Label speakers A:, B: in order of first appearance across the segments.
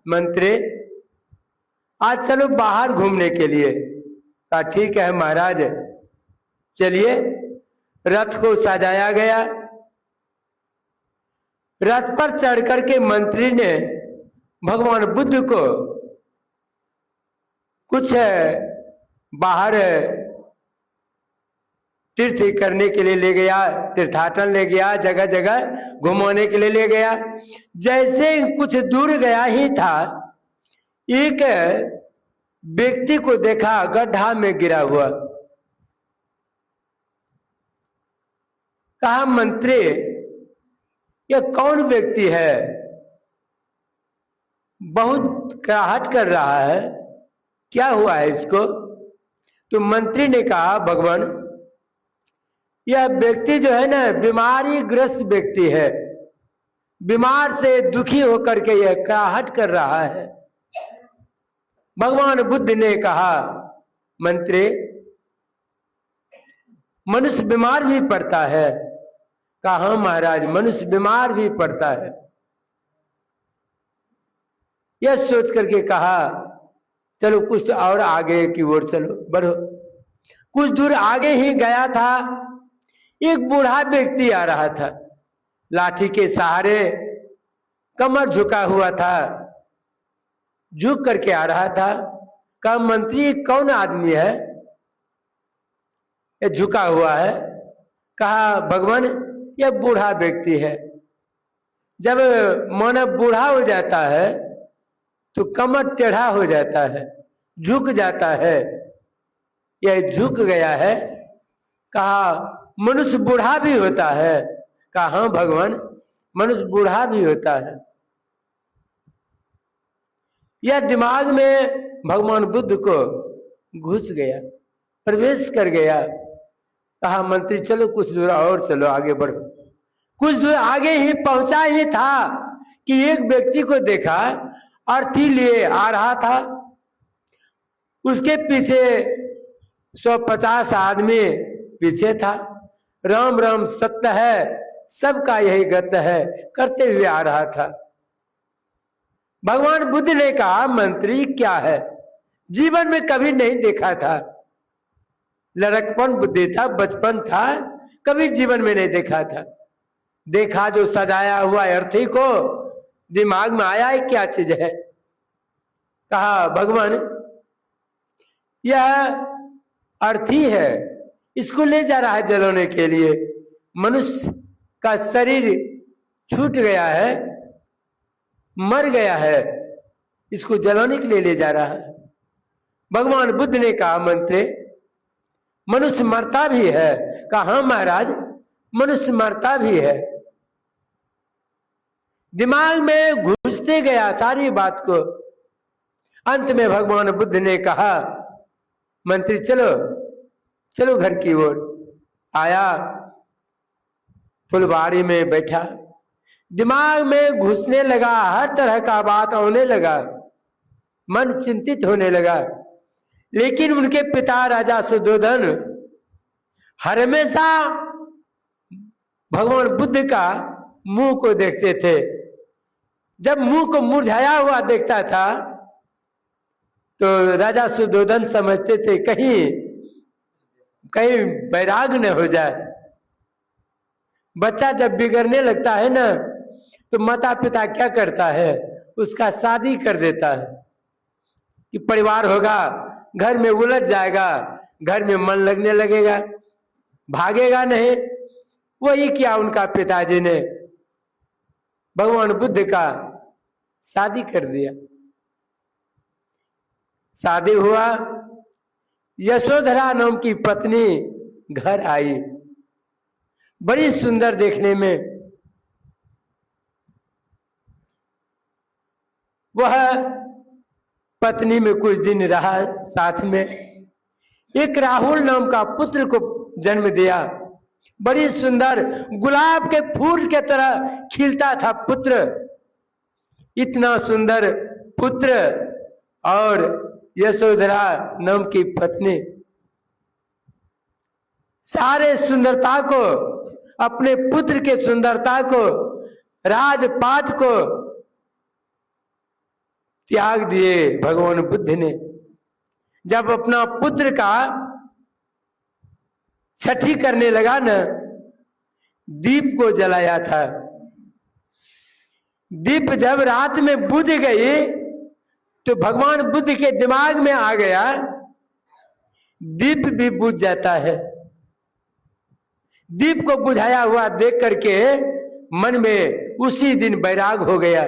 A: मंत्री आज चलो बाहर घूमने के लिए। कहा ठीक है महाराज चलिए। रथ को सजाया गया। रथ पर चढ़ करके मंत्री ने भगवान बुद्ध को कुछ बाहर तीर्थ करने के लिए ले गया, तीर्थाटन ले गया, जगह जगह घुमाने के लिए ले गया। जैसे कुछ दूर गया ही था, एक व्यक्ति को देखा गड्ढा में गिरा हुआ। कहा मंत्री यह कौन व्यक्ति है, बहुत कराहट कर रहा है, क्या हुआ है इसको? तो मंत्री ने कहा भगवान यह व्यक्ति जो है ना बीमारी ग्रस्त व्यक्ति है, बीमार से दुखी होकर के यह कराहट कर रहा है। भगवान बुद्ध ने कहा मंत्री मनुष्य बीमार भी पड़ता है। कहा हाँ महाराज मनुष्य बीमार भी पड़ता है। यह सोच करके कहा चलो कुछ और आगे की ओर चलो बढ़ो। कुछ दूर आगे ही गया था, एक बूढ़ा व्यक्ति आ रहा था, लाठी के सहारे, कमर झुका हुआ था, झुक करके आ रहा था। कहा मंत्री कौन आदमी है ये झुका हुआ है? कहा भगवान यह बूढ़ा व्यक्ति है। जब मानव बूढ़ा हो जाता है तो कमर टेढ़ा हो जाता है, झुक जाता है, यह झुक गया है। कहा मनुष्य बूढ़ा भी होता है? कहा हाँ भगवान मनुष्य बूढ़ा भी होता है। यह दिमाग में भगवान बुद्ध को घुस गया, प्रवेश कर गया। कहा मंत्री चलो कुछ दूर और चलो आगे बढ़ो। कुछ दूर आगे ही पहुंचा ही था कि एक व्यक्ति को देखा अर्थी लिए आ रहा था। उसके पीछे 150 आदमी पीछे था। राम राम सत्य है, सबका यही गत है करते हुए आ रहा था। भगवान बुद्ध ने कहा मंत्री क्या है, जीवन में कभी नहीं देखा था, लड़कपन बुद्धि था, बचपन था, कभी जीवन में नहीं देखा था। देखा जो सजाया हुआ अर्थी को, दिमाग में आया है क्या चीज है। कहा भगवान यह अर्थी है, इसको ले जा रहा है जलाने के लिए। मनुष्य का शरीर छूट गया है, मर गया है, इसको जलाने के लिए ले जा रहा है। भगवान बुद्ध ने कहा मंत्री मनुष्य मरता भी है? कहा हाँ महाराज मनुष्य मरता भी है। दिमाग में घुसते गया सारी बात को। अंत में भगवान बुद्ध ने कहा मंत्री चलो चलो घर की ओर। आया, फुलवारी में बैठा, दिमाग में घुसने लगा, हर तरह का बात आने लगा, मन चिंतित होने लगा। लेकिन उनके पिता राजा सुद्धोधन हमेशा भगवान बुद्ध का मुंह को देखते थे। जब मुंह को मुरझाया हुआ देखता था तो राजा सुद्धोधन समझते थे कहीं कहीं वैराग न हो जाए। बच्चा जब बिगड़ने लगता है ना तो माता पिता क्या करता है, उसका शादी कर देता है कि परिवार होगा, घर में उलझ जाएगा, घर में मन लगने लगेगा, भागेगा नहीं। वही किया उनका पिताजी ने, भगवान बुद्ध का शादी कर दिया। शादी हुआ, यशोधरा नाम की पत्नी घर आई, बड़ी सुंदर देखने में। वह पत्नी में कुछ दिन रहा साथ में। एक राहुल नाम का पुत्र को जन्म दिया, बड़ी सुंदर गुलाब के फूल के तरह खिलता था पुत्र। इतना सुंदर पुत्र और यशोधरा नाम की पत्नी सारे सुंदरता को, अपने पुत्र के सुंदरता को, राजपाट को त्याग दिए भगवान बुद्ध ने। जब अपना पुत्र का छठी करने लगा न, दीप को जलाया था। दीप जब रात में बुझ गई तो भगवान बुद्ध के दिमाग में आ गया दीप भी बुझ जाता है। दीप को बुझाया हुआ देख करके मन में उसी दिन वैराग हो गया।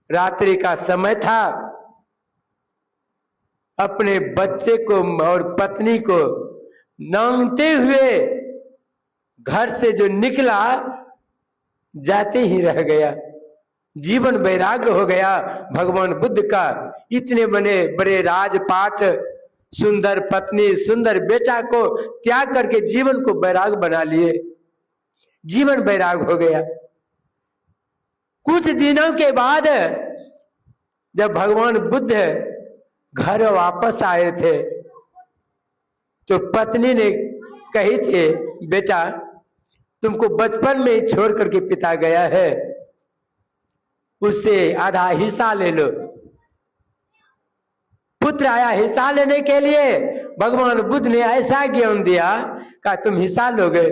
A: रात्रि का समय था, अपने बच्चे को और पत्नी को नांगते हुए घर से जो निकला, जाते ही रह गया। जीवन वैराग्य हो गया भगवान बुद्ध का। इतने बड़े राजपाट, सुंदर पत्नी, सुंदर बेटा को त्याग करके जीवन को वैराग बना लिए। जीवन वैराग हो गया। कुछ दिनों के बाद जब भगवान बुद्ध घर वापस आए थे तो पत्नी ने कही थे, बेटा तुमको बचपन में ही छोड़ करके पिता गया है, उससे आधा हिस्सा ले लो। पुत्र आया हिस्सा लेने के लिए, भगवान बुद्ध ने ऐसा ज्ञान दिया कि तुम हिस्सा लोगे।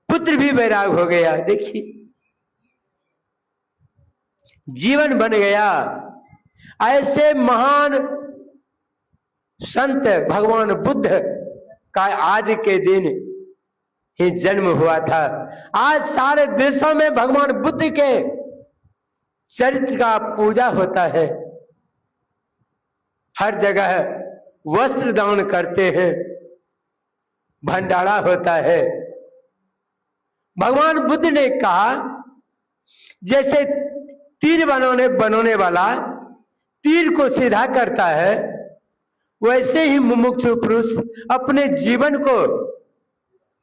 A: पुत्र भी वैराग हो गया। देखिए जीवन बन गया। ऐसे महान संत भगवान बुद्ध का आज के दिन ही जन्म हुआ था। आज सारे देशों में भगवान बुद्ध के चरित्र का पूजा होता है। हर जगह वस्त्र दान करते हैं, भंडारा होता है। भगवान बुद्ध ने कहा जैसे तीर बनाने वाला तीर को सीधा करता है, वैसे ही मुमुक्षु पुरुष अपने जीवन को,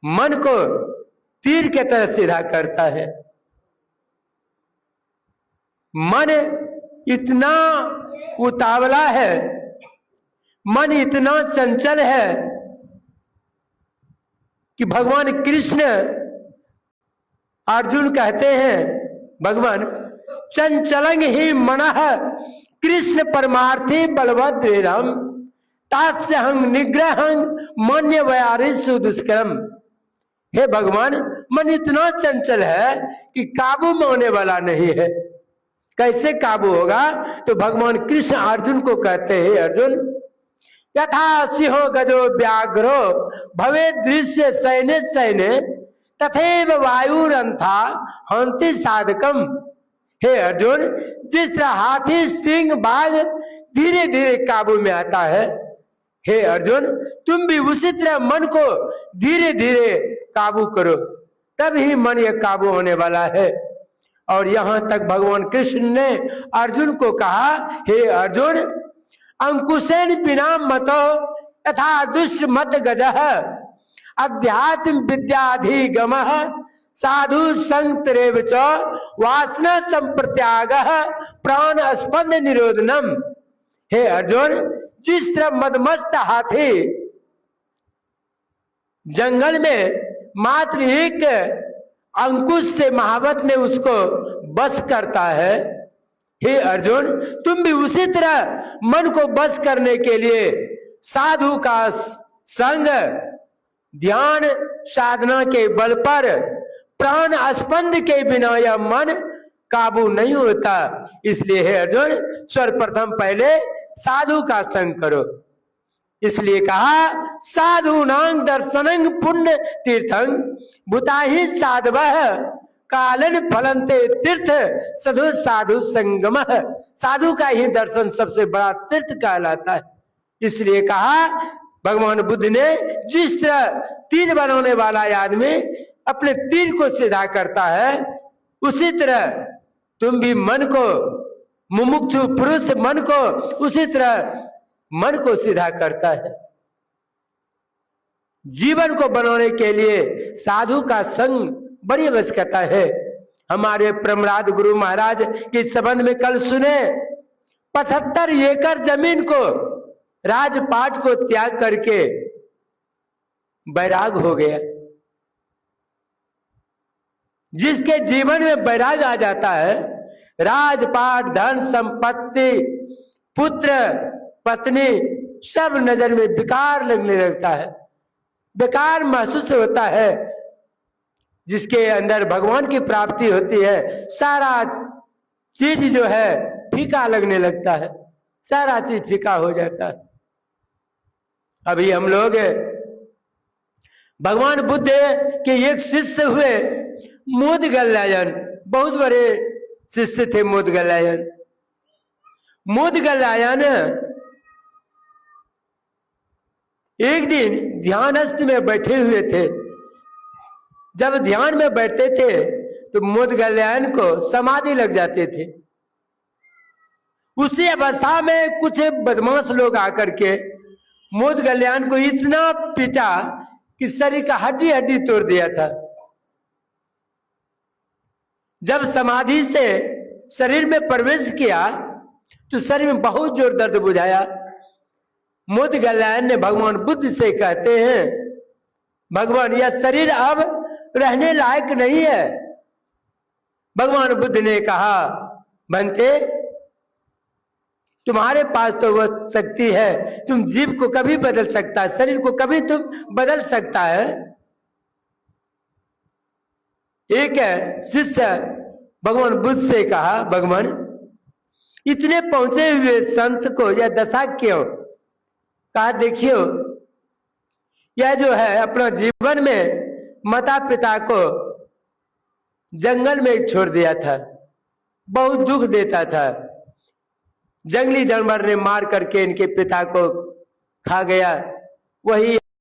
A: मन को तीर के तरह सीधा करता है। मन इतना उतावला है, मन इतना चंचल है कि भगवान कृष्ण अर्जुन कहते हैं, भगवान चंचलंग ही मनः कृष्ण परमार्थी बलभद्रम तास्यहं निग्रहं मन्य वयारिषु दुष्करम। हे भगवान, मन इतना चंचल है कि काबू में होने वाला नहीं है। कैसे काबू होगा? तो भगवान कृष्ण अर्जुन को कहते हैं, अर्जुन यथा सिंहो गजो व्याघ्रो भवे दृश्य सैन्य सैन्य तथैव वायुरंथा हंति साधकम। हे अर्जुन, जिस तरह हाथी सिंह बाघ धीरे धीरे काबू में आता है, हे अर्जुन तुम भी उसी तरह मन को धीरे धीरे काबू करो, तब ही मन यह काबू होने वाला है। और यहां तक भगवान कृष्ण ने अर्जुन को कहा, हे अर्जुन अंकुशेन बिना मतो यथा दुष्ट मत गजः अध्यात्म विद्याधिगमः साधु संतरेव च वासना संप्रत्यागः प्राण स्पंद निरोधनम। हे अर्जुन, जिस तरह मदमस्त हाथी जंगल में मात्र एक अंकुश से महावत में उसको बस करता है, हे अर्जुन तुम भी उसी तरह मन को बस करने के लिए साधु का संग, ध्यान साधना के बल पर प्राण स्पंद के बिना यह मन काबू नहीं होता। इसलिए हे अर्जुन सर्वप्रथम पहले साधु का संग करो। इसलिए कहा साधु नांग दर्शनं पुण्य तीर्थं भूताहि साधवः कालन फलन्ते तीर्थ साधु साधु संगमः। साधु का ही दर्शन सबसे बड़ा तीर्थ कहलाता है। इसलिए कहा भगवान बुद्ध ने, जिस तरह तीर बनाने वाला आदमी अपने तीर को सीधा करता है, उसी तरह तुम भी मन को, मुमुक्षु पुरुष मन को उसी तरह मन को सीधा करता है। जीवन को बनाने के लिए साधु का संग बड़ी आवश्यकता है। हमारे प्रमराद गुरु महाराज के संबंध में कल सुने, 75 एकड़ जमीन को, राजपाट को त्याग करके वैराग हो गया। जिसके जीवन में वैराग आ जाता है, राजपाट, धन संपत्ति, पुत्र, पत्नी सब नजर में बेकार लगने लगता है, बेकार महसूस होता है। जिसके अंदर भगवान की प्राप्ति होती है, सारा चीज जो है फीका लगने लगता है, सारा चीज फीका हो जाता है। अभी हम लोग भगवान बुद्ध के एक शिष्य हुए मोदगल्लायन, बहुत बड़े शिष्य थे मोदगल्लायन। मोदगल्लायन एक दिन ध्यानस्थ में बैठे हुए थे। जब ध्यान में बैठते थे तो मोदगल्लायन को समाधि लग जाते थे। उसी अवस्था में कुछ बदमाश लोग आकर के मोदगल्लायन को इतना पीटा कि शरीर का हड्डी हड्डी तोड़ दिया था। जब समाधि से शरीर में प्रवेश किया तो शरीर में बहुत जोर दर्द बुझाया। मोदगल्लायन ने भगवान बुद्ध से कहते हैं, भगवान यह शरीर अब रहने लायक नहीं है। भगवान बुद्ध ने कहा, बनते तुम्हारे पास तो वह शक्ति है, तुम जीव को कभी बदल सकता है, शरीर को कभी तुम बदल सकता है। एक शिष्य भगवान बुद्ध से कहा, भगवान इतने पहुंचे हुए संत को यह दशा क्यों? कहा, देखियो यह जो है अपना जीवन में माता पिता को जंगल में छोड़ दिया था, बहुत दुख देता था। जंगली जानवर ने मार करके इनके पिता को खा गया, वही